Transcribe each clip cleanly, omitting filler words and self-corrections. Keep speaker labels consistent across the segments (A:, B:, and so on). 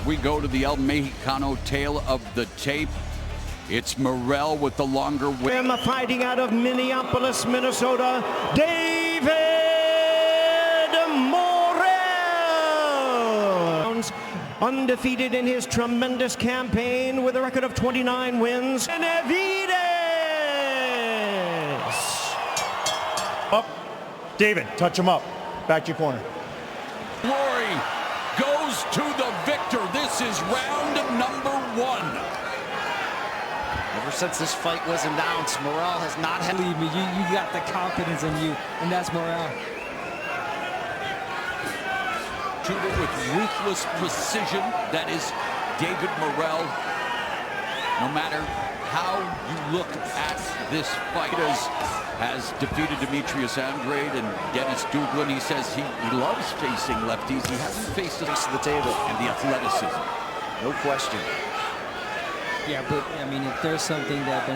A: We go to the El Mexicano tail of the tape. It's Morrell with the longer win.
B: Fighting out of Minneapolis, Minnesota, David Morrell. Undefeated in his tremendous campaign with a record of 29 wins. Benavidez.
C: Up. David, touch him up. Back to your corner.
A: Glory goes to the victor. This is round number 1.
D: Ever since this fight was announced, Morrell has not had...
E: Believe me, you got the confidence in you, and that's Morrell.
A: Cuba with ruthless precision. That is David Morrell. No matter how you look at this fight, has defeated Demetrius Andrade and Dennis Dublin. He says he loves facing lefties. He hasn't faced the face of the table and the athleticism.
D: No question.
E: Yeah, but I mean, if there's something that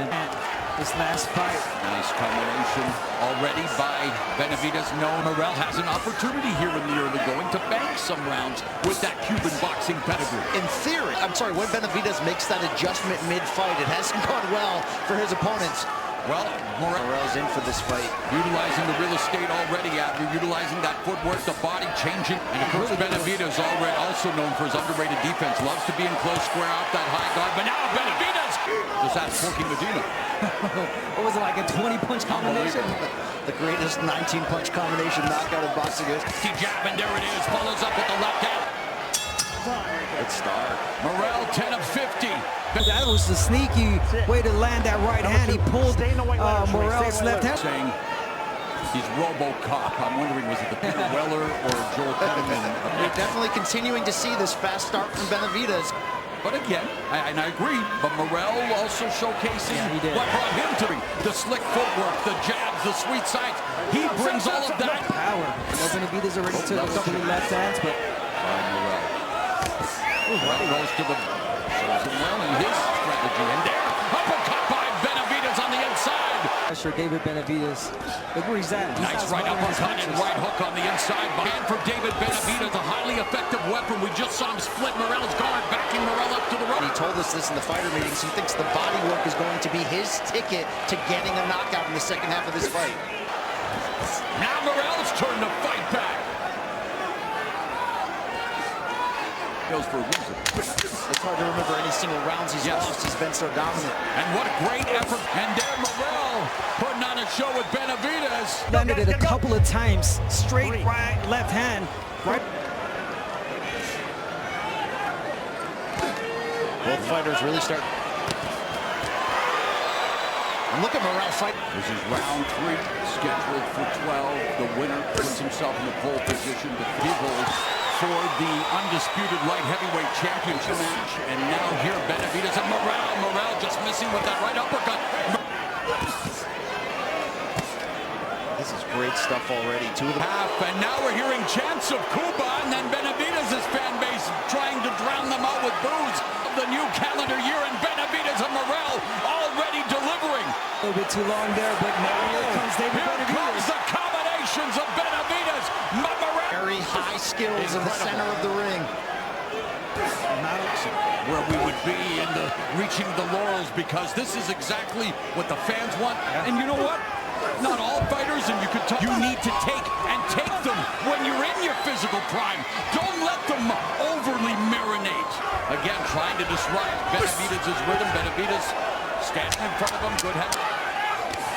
E: this last fight.
A: Nice combination already by Benavidez. No, Morrell has an opportunity here in the early going to bank some rounds with that Cuban boxing pedigree.
D: In theory, when Benavidez makes that adjustment mid-fight, it hasn't gone well for his opponents.
A: Well,
D: Morrell's in for this fight.
A: Utilizing the real estate already after utilizing that footwork, the body changing. And of course, Benavidez already also known for his underrated defense. Loves to be in close, square off that high guard. But now Benavidez just asked Porky Medina.
E: What was it, like a 20-punch combination?
D: The greatest 19-punch combination knockout in boxing is.
A: He jab, and there it is. Follows up with the left hand.
D: Good start.
A: Morrell 10 of 50.
E: That was the sneaky way to land that right hand. He pulled Morrell's left hand.
A: Saying he's RoboCop. I'm wondering, was it the Peter Weller or Joel Kinnaman?
D: We're definitely continuing to see this fast start from Benavidez.
A: But again, and I agree, but Morrell also showcasing what brought him to the slick footwork, the jabs, the sweet sights. He brings all of that
E: power. Benavidez already took a couple of left hands, but
A: Morrell goes to the shows him well in his strategy, and there, uppercut by Benavidez on the inside.
E: Sure, David Benavidez. Look where he's at.
A: Nice right uppercut and right hook on the inside. And for David Benavidez, a highly effective weapon. We just saw him split Morrell's guard, backing Morrell up to the rope.
D: He told us this in the fighter meetings. He thinks the body work is going to be his ticket to getting a knockout in the second half of this fight.
A: Now Morrell's turn to fight back. Goes for a reason.
D: It's hard to remember any single rounds he's lost. He's been so dominant.
A: And what a great effort. And there Morrell putting on a show with Benavidez.
E: Landed it a couple of times. Straight right, left hand. Right.
D: Both fighters really start. And look at Morrell fight.
A: This is round 3, scheduled for 12. The winner puts himself in the pole position to pivot for the Undisputed Light Heavyweight Championship match. And now here Benavidez and Morrell. Morrell just missing with that right uppercut.
D: This is great stuff already.
A: And now we're hearing chants of Cuba, and then Benavidez's fan base trying to drown them out with boos of the new calendar year, and Benavidez and Morrell already delivering.
E: A little bit too long there, but now here comes David Benavidez.
A: Here comes the combinations of Benavidez.
D: Very high skills in the center of the ring.
A: Where we would be in the reaching the laurels, because this is exactly what the fans want. And you know what? Not all fighters, and you need to take them when you're in your physical prime. Don't let them overly marinate. Again, trying to disrupt Benavidez's rhythm. Benavidez standing in front of him, good head.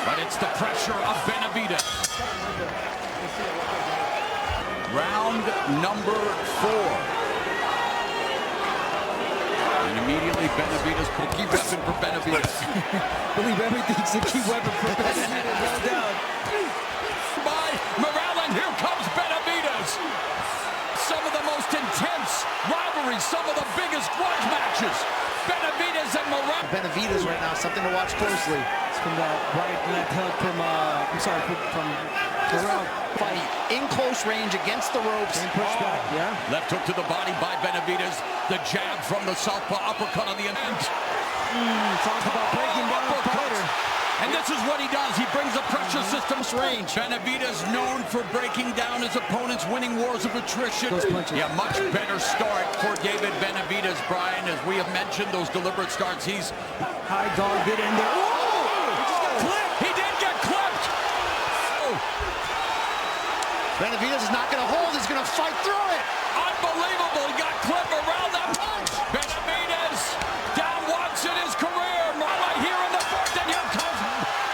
A: But it's the pressure of Benavidez. Round number 4. And immediately Benavidez, key weapon for Benavidez.
E: Believe everything's a key weapon for Benavidez. No doubt.
A: By Morrell, and here comes Benavidez. Some of the most intense rivalries, some of the biggest grudge matches. Benavidez and Morrell.
D: Benavidez right now, something to watch closely.
E: It's from that right left hook from Morrell.
D: Fight in close range against the ropes.
E: Pushback, yeah.
A: Left hook to the body by Benavidez. The jab from the southpaw, uppercut on the end.
E: Talk about breaking down the fighter.
A: And this is what he does. He brings a pressure system range. Benavidez known for breaking down his opponents, winning wars of attrition.
E: Those punches.
A: Yeah, much better start for David Benavidez. we have mentioned, those deliberate starts. He's
E: high guard, get in there. He just got clipped.
A: He did get clipped.
D: Benavidez is not going to hold. He's going to fight through it.
A: Unbelievable. He got clipped around that punch. Benavidez down once in his career. Right here in the fourth, and here comes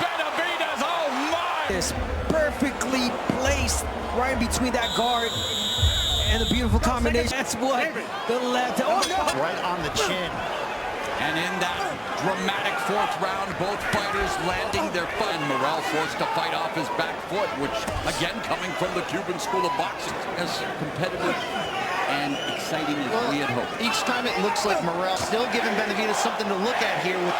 A: Benavidez. Oh, my.
E: It's perfectly placed right in between that guard and the beautiful combination. That's what the left. Oh, no.
D: Right on the chin.
A: And in that dramatic fourth round, both fighters landing their fight. Morrell forced to fight off his back foot, which, again, coming from the Cuban school of boxing, as competitive and exciting as we had hoped.
D: Each time it looks like Morrell still giving Benavidez something to look at here. With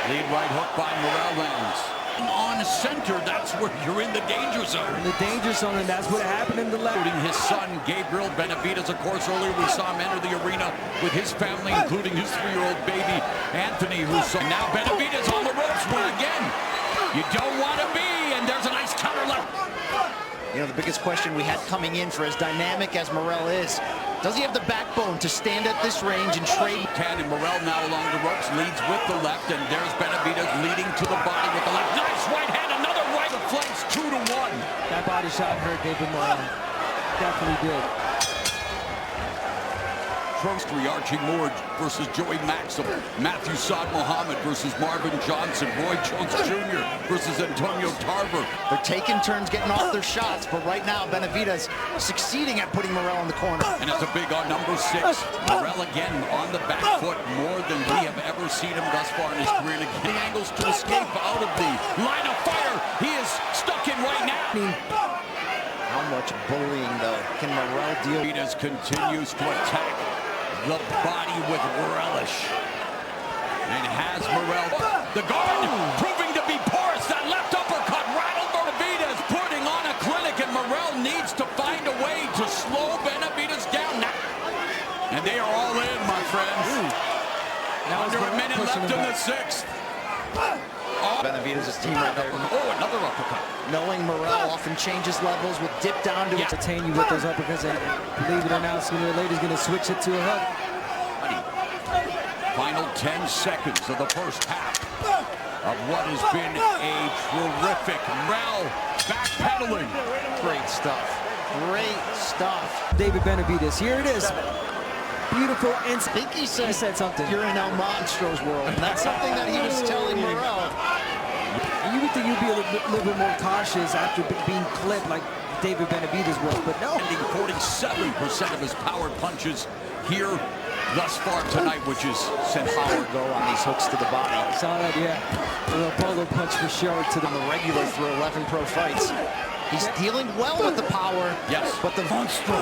A: lead right hook by Morrell lands. On center, that's where you're in the danger zone.
E: In the danger zone, and that's what happened in the left.
A: Including his son, Gabriel Benavidez. Of course, earlier we saw him enter the arena with his family, including his 3-year-old baby, Anthony, who's now Benavidez on the ropes where, again, you don't want to be, and there's a nice counter left.
D: You know, the biggest question we had coming in, for as dynamic as Morrell is, does he have the backbone to stand at this range and trade?
A: And Morrell now along the ropes, leads with the left, and there's Benavidez leading to the body with the left. Nice right hand, another right. The flanks 2-1.
E: That body shot hurt David Morrell. Definitely did.
A: Three Archie Moore versus Joey Maxim. Matthew Saad Muhammad versus Marvin Johnson. Roy Jones Jr. versus Antonio Tarver.
D: They're taking turns getting off their shots, but right now Benavidez succeeding at putting Morrell in the corner.
A: And it's a big on number 6. Morrell again on the back foot, more than we have ever seen him thus far in his career. And again, angles to escape out of the line of fire. He is stuck in right now.
D: How much bullying, though, can Morrell deal?
A: Benavidez continues to attack the body with relish. And has Morrell, the guard proving to be porous. That left uppercut rattled Benavidez, putting on a clinic, and Morrell needs to find a way to slow Benavidez down now. And they are all in, my friends. Now under a minute left in the 6th.
D: Benavidez' team right there.
A: Oh, another uppercut.
D: Knowing Morrell often changes levels, will dip down to
E: entertain you with those uppercuts, and believe it or not, sooner or later he's going to switch it to a hook.
A: Final 10 seconds of the first half of what has been a terrific Morrell backpedaling.
D: Great stuff. Great stuff.
E: David Benavidez, here it is. Beautiful, and
D: I think he said
E: something.
D: You're in El Monstro's world, and that's something that he was telling Morrell.
E: You would think you'd be a little bit more cautious after being clipped like David Benavidez was, but no.
A: 47% of his power punches here thus far tonight, which is sent power
D: Go on these hooks to the body.
E: Saw that, yeah. A little polo punch for sure to the
D: regular through 11 pro fights. He's dealing well with the power.
A: Yes.
D: But the monster.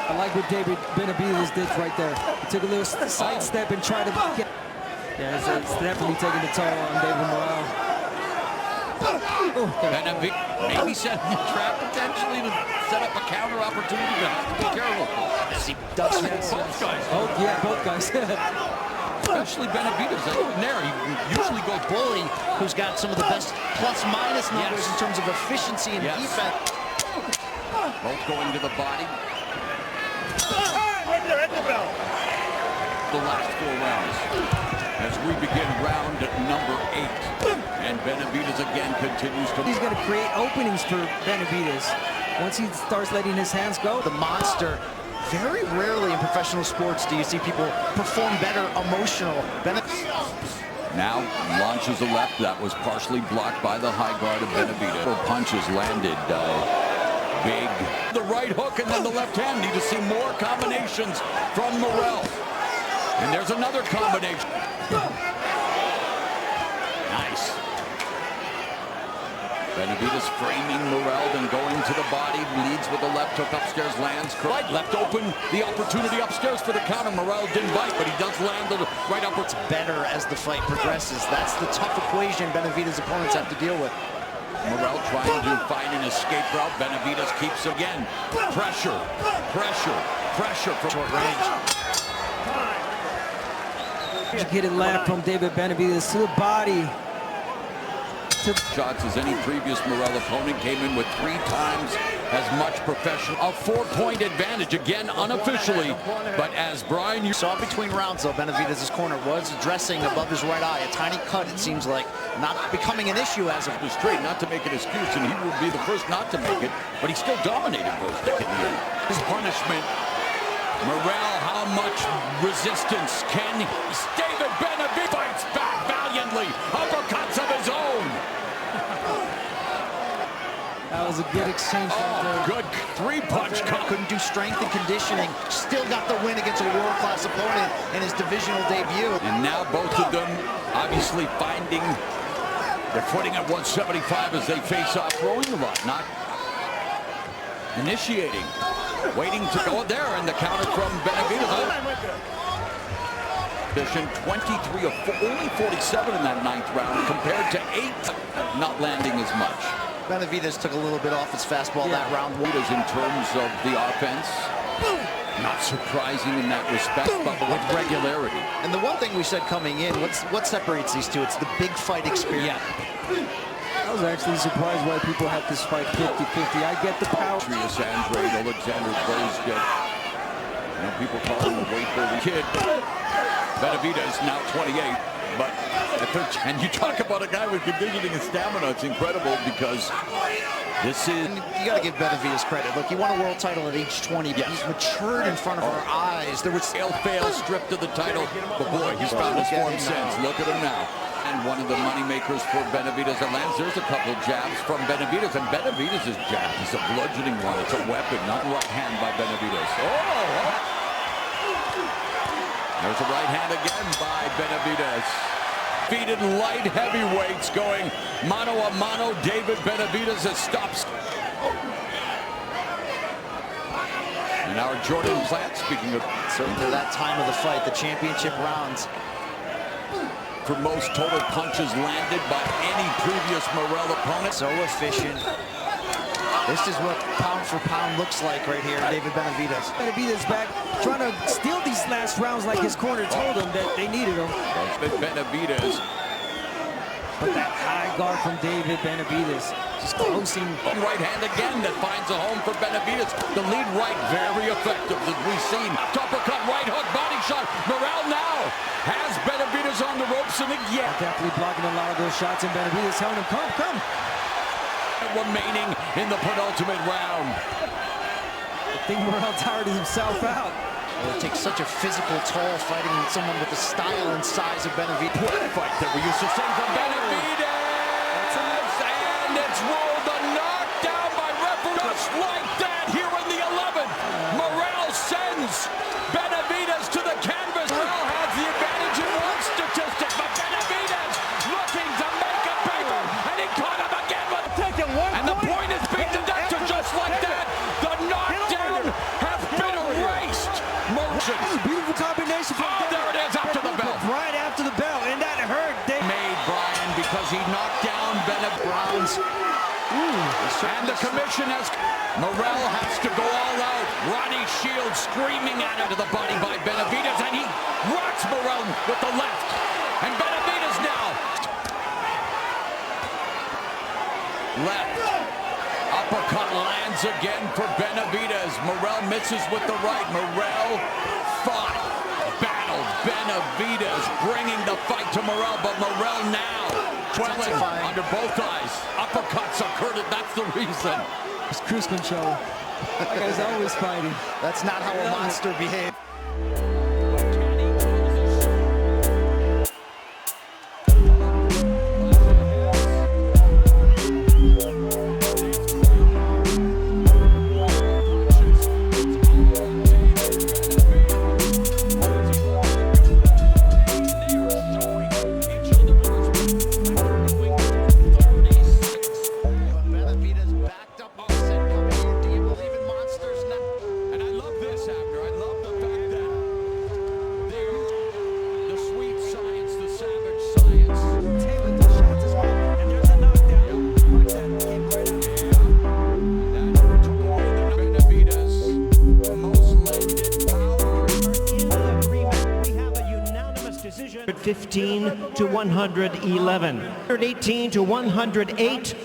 E: I like what David Benavidez did right there. He took a little sidestep and tried to get. Yeah, it's definitely taking the toll on David Morrell.
A: Maybe setting the trap potentially to set up a counter opportunity. Be careful. As he does both guys.
E: Oh, yeah, both guys.
A: Especially Benavidez. There, he usually goes
D: bully, who's got some of the best plus-minus numbers in terms of efficiency and defense.
A: Both going to the body. The last 4 rounds as we begin round number 8, and Benavidez again continues to.
E: He's going to create openings for Benavidez once he starts letting his hands go.
D: The monster. Very rarely in professional sports do you see people perform better emotional.
A: Now launches a left that was partially blocked by the high guard of Benavidez. Punches landed. Big. The right hook and then the left hand. Need to see more combinations from Morrell. And there's another combination. Nice. Benavidez framing Morrell, then going to the body, leads with the left hook upstairs, lands. Right, left open the opportunity upstairs for the counter. Morrell didn't bite, but he does land the right upwards.
D: Better as the fight progresses. That's the tough equation Benavidez' opponents have to deal with.
A: Morrell trying to find an escape route. Benavidez keeps again. Pressure, pressure, pressure from short range.
E: Get it left from David Benavidez to the body.
A: shots as any previous Morrell opponent, came in with 3 times as much professional. A 4-point advantage, again unofficially, but as Brian, you
D: saw between rounds though, Benavidez' corner was addressing above his right eye. A tiny cut, it seems like, not becoming an issue as of
A: the straight, not to make an excuse, and he will be the first not to make it, but he still dominated Bozdik in the end. His punishment, Morrell, how much resistance can David Benavidez fights back valiantly, uppercuts of his own.
E: That was a good exchange.
A: Good 3-punch.
D: Couldn't do strength and conditioning. Still got the win against a world-class opponent in his divisional debut.
A: And now both of them obviously finding their footing at 175 as they face off, throwing a lot, not initiating, waiting to go there, and the counter from Benavidez. 23 of 4, only 47 in that 9th round compared to 8 not landing as much.
D: Benavidez took a little bit off his fastball that round.
A: In terms of the offense, not surprising in that respect, but with regularity.
D: And the one thing we said coming in, what separates these two? It's the big fight experience.
E: I was actually surprised why people had this fight 50-50. I get the power.
A: Alexander Bozdik. You know, people call him a weight for the kid. Benavidez now 28, but and you talk about a guy with conditioning and stamina. It's incredible because this is.
D: You got to give Benavidez credit. Look, he won a world title at age 20, but he's matured in front of our eyes. There was
A: fail stripped of the title, but boy, he's found his form since. Look at him now. And one of the money makers for Benavidez that lands. There's a couple jabs from Benavidez, and Benavidez's jab is a bludgeoning one. It's a weapon, not right hand by Benavidez. There's a right hand again by Benavidez. Defeated light heavyweights going mano a mano. David Benavidez has stopped. And now Jordan Platt, speaking of
D: certainly that time of the fight, the championship rounds.
A: For most total punches landed by any previous Morrell opponent.
D: So efficient. This is what pound for pound looks like right here, David Benavidez.
E: Benavidez back, trying to steal these last rounds like his corner told him that they needed him.
A: Benavidez.
E: But that high guard from David Benavidez, just closing.
A: Right hand again that finds a home for Benavidez. The lead right, very effective as we've seen. Uppercut, right hook, body shot. Morrell now has Benavidez on the ropes, and again.
E: Definitely blocking a lot of those shots, and Benavidez telling him, come.
A: Remaining in the penultimate round.
E: I think Morrell tired himself out.
D: Well, it takes such a physical toll fighting someone with the style and size of Benavidez.
A: Fight that we used to see from Benavidez, and it's ruled a knockdown by referee. Just like that, here in the 11th, Morrell sends Benavidez to the canvas. Morrell has the advantage in one statistic, but Benavidez looking to make a paper, and he caught him again with taking one. And the point is being deducted just like that. The knockdown has been erased.
E: Beautiful combination.
A: There it is after the bell.
E: Right after the bell, and that hurt.
A: Made Brian because he knocked down Benavidez. And the commission has. Morrell has to go all out. Ronnie Shields screaming at him to the body by Benavidez, and he rocks Morrell with the left. And Benavidez now. Left. Uppercut lands again for Benavidez. Morrell misses with the right. Morrell fought, battled Benavidez, bringing the fight to Morrell, but Morrell now dwelling under both eyes. Uppercuts occurred, that's the reason.
E: It's cruise control. That guy's always fighting.
D: That's not how a monster behaves.
A: And I love this, Abner. I love the fact
B: 115 to 111. 118 to 108.